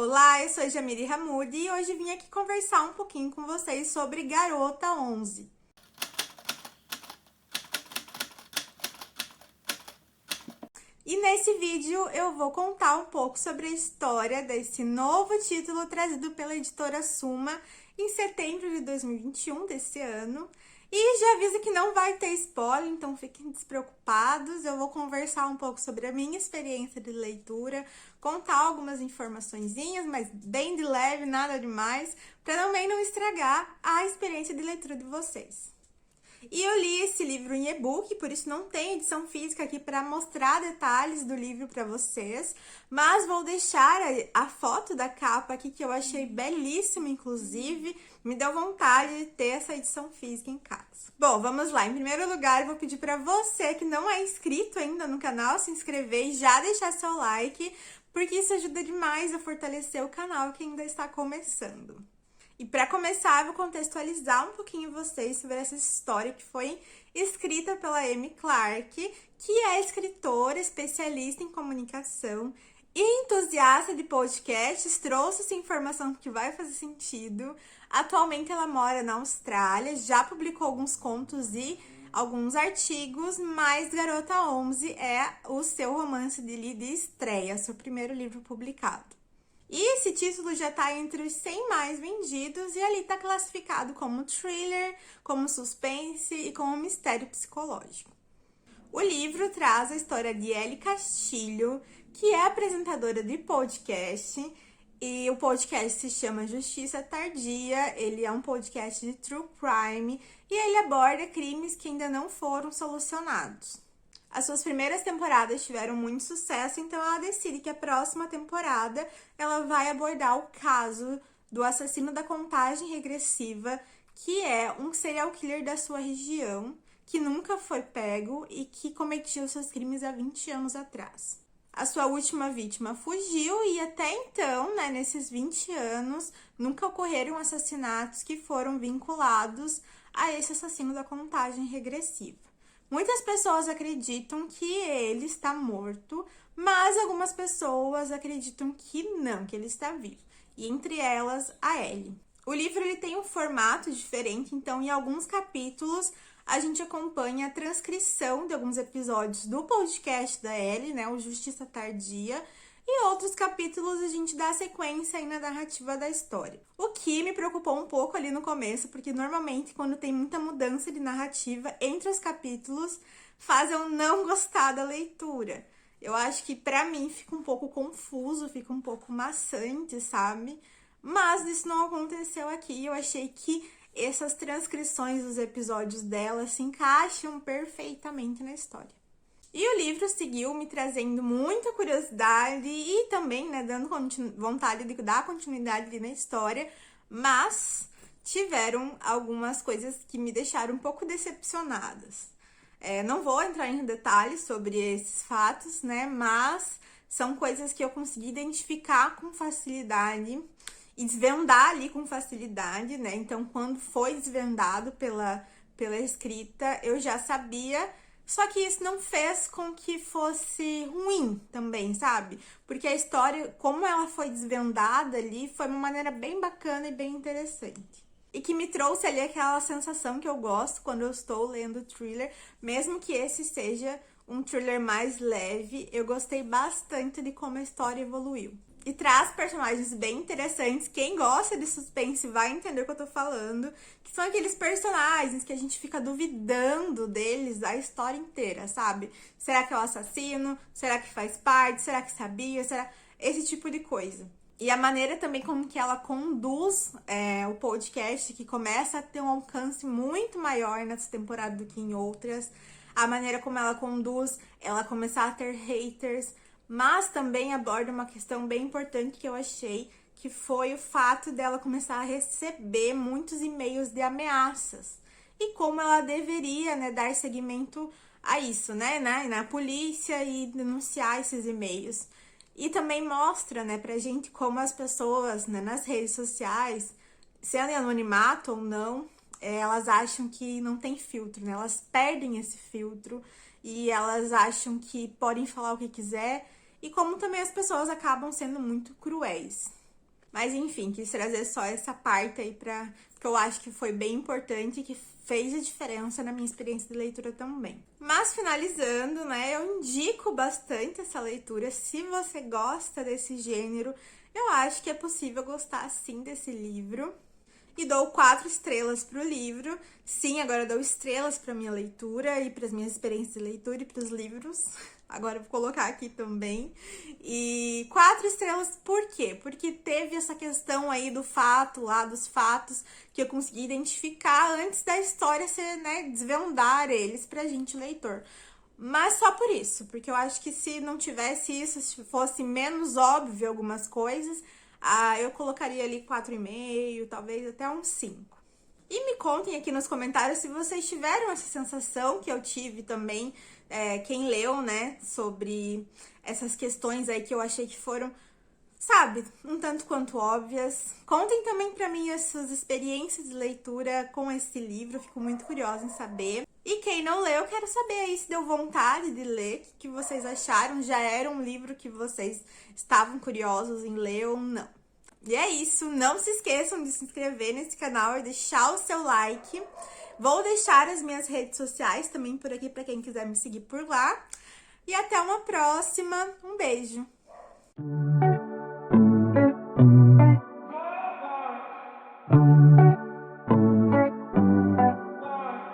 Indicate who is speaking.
Speaker 1: Olá, eu sou a Jamile Hamoud e hoje vim aqui conversar um pouquinho com vocês sobre Garota 11. E nesse vídeo eu vou contar um pouco sobre a história desse novo título trazido pela editora Suma em setembro de 2021 desse ano. E já aviso que não vai ter spoiler, então fiquem despreocupados. Eu vou conversar um pouco sobre a minha experiência de leitura, contar algumas informaçõezinhas, mas bem de leve, nada demais, para também não estragar a experiência de leitura de vocês. E eu li esse livro em e-book, por isso não tem edição física aqui para mostrar detalhes do livro para vocês, mas vou deixar a foto da capa aqui, que eu achei belíssima, inclusive, me deu vontade de ter essa edição física em casa. Bom, vamos lá. Em primeiro lugar, eu vou pedir para você que não é inscrito ainda no canal, se inscrever e já deixar seu like, porque isso ajuda demais a fortalecer o canal que ainda está começando. E para começar, eu vou contextualizar um pouquinho vocês sobre essa história que foi escrita pela Amy Clark, que é escritora, especialista em comunicação e entusiasta de podcasts. Trouxe essa informação que vai fazer sentido. Atualmente ela mora na Austrália, já publicou alguns contos e alguns artigos, mas Garota 11 é o seu romance de estreia, seu primeiro livro publicado. E esse título já tá entre os 100 mais vendidos e ali tá classificado como thriller, como suspense e como mistério psicológico. O livro traz a história de Ellie Castilho, que é apresentadora de podcast, e o podcast se chama Justiça Tardia. Ele é um podcast de true crime e ele aborda crimes que ainda não foram solucionados. As suas primeiras temporadas tiveram muito sucesso, então ela decide que a próxima temporada ela vai abordar o caso do assassino da contagem regressiva, que é um serial killer da sua região, que nunca foi pego e que cometia os seus crimes há 20 anos atrás. A sua última vítima fugiu e até então, nesses 20 anos, nunca ocorreram assassinatos que foram vinculados a esse assassino da contagem regressiva. Muitas pessoas acreditam que ele está morto, mas algumas pessoas acreditam que não, que ele está vivo. E entre elas, a Ellie. O livro ele tem um formato diferente, então em alguns capítulos a gente acompanha a transcrição de alguns episódios do podcast da Ellie, o Justiça Tardia, e outros capítulos a gente dá sequência aí na narrativa da história. O que me preocupou um pouco ali no começo, porque normalmente quando tem muita mudança de narrativa entre os capítulos, faz eu não gostar da leitura. Eu acho que pra mim fica um pouco confuso, fica um pouco maçante, sabe? Mas isso não aconteceu aqui. Eu achei que essas transcrições dos episódios dela se encaixam perfeitamente na história. E o livro seguiu me trazendo muita curiosidade e também, dando vontade de dar continuidade ali na história, mas tiveram algumas coisas que me deixaram um pouco decepcionadas. Não vou entrar em detalhes sobre esses fatos, mas são coisas que eu consegui identificar com facilidade e desvendar ali com facilidade, Então, quando foi desvendado pela escrita, eu já sabia. Só que isso não fez com que fosse ruim também, sabe? Porque a história, como ela foi desvendada ali, foi uma maneira bem bacana e bem interessante. E que me trouxe ali aquela sensação que eu gosto quando eu estou lendo thriller, mesmo que esse seja um thriller mais leve, eu gostei bastante de como a história evoluiu. E traz personagens bem interessantes. Quem gosta de suspense vai entender o que eu tô falando. Que são aqueles personagens que a gente fica duvidando deles a história inteira, sabe? Será que é o assassino? Será que faz parte? Será que sabia? Será? Esse tipo de coisa. E a maneira também como que ela conduz o podcast, que começa a ter um alcance muito maior nessa temporada do que em outras. A maneira como ela conduz, ela começar a ter haters, mas também aborda uma questão bem importante que eu achei, que foi o fato dela começar a receber muitos e-mails de ameaças. E como ela deveria, dar seguimento a isso, na polícia e denunciar esses e-mails. E também mostra, pra gente como as pessoas, nas redes sociais, sendo em anonimato ou não, elas acham que não tem filtro, Elas perdem esse filtro e elas acham que podem falar o que quiser. E como também as pessoas acabam sendo muito cruéis. Mas enfim, quis trazer só essa parte aí porque eu acho que foi bem importante e que fez a diferença na minha experiência de leitura também. Mas finalizando, né, eu indico bastante essa leitura. Se você gosta desse gênero, eu acho que é possível gostar sim desse livro. E dou 4 estrelas pro livro. Sim, agora eu dou estrelas pra minha leitura e pras minhas experiências de leitura e pros livros. Agora eu vou colocar aqui também. E 4 estrelas por quê? Porque teve essa questão aí do fato lá, dos fatos, que eu consegui identificar antes da história ser, né, desvendar eles pra gente, leitor. Mas só por isso, porque eu acho que se não tivesse isso, se fosse menos óbvio algumas coisas, eu colocaria ali 4,5, talvez até um 5. E me contem aqui nos comentários se vocês tiveram essa sensação que eu tive também, quem leu, né, sobre essas questões aí que eu achei que foram, sabe, um tanto quanto óbvias. Contem também pra mim as suas experiências de leitura com esse livro, eu fico muito curiosa em saber. E quem não leu, eu quero saber aí se deu vontade de ler, o que vocês acharam, já era um livro que vocês estavam curiosos em ler ou não. E é isso, não se esqueçam de se inscrever nesse canal e deixar o seu like. Vou deixar as minhas redes sociais também por aqui para quem quiser me seguir por lá. E até uma próxima, um beijo!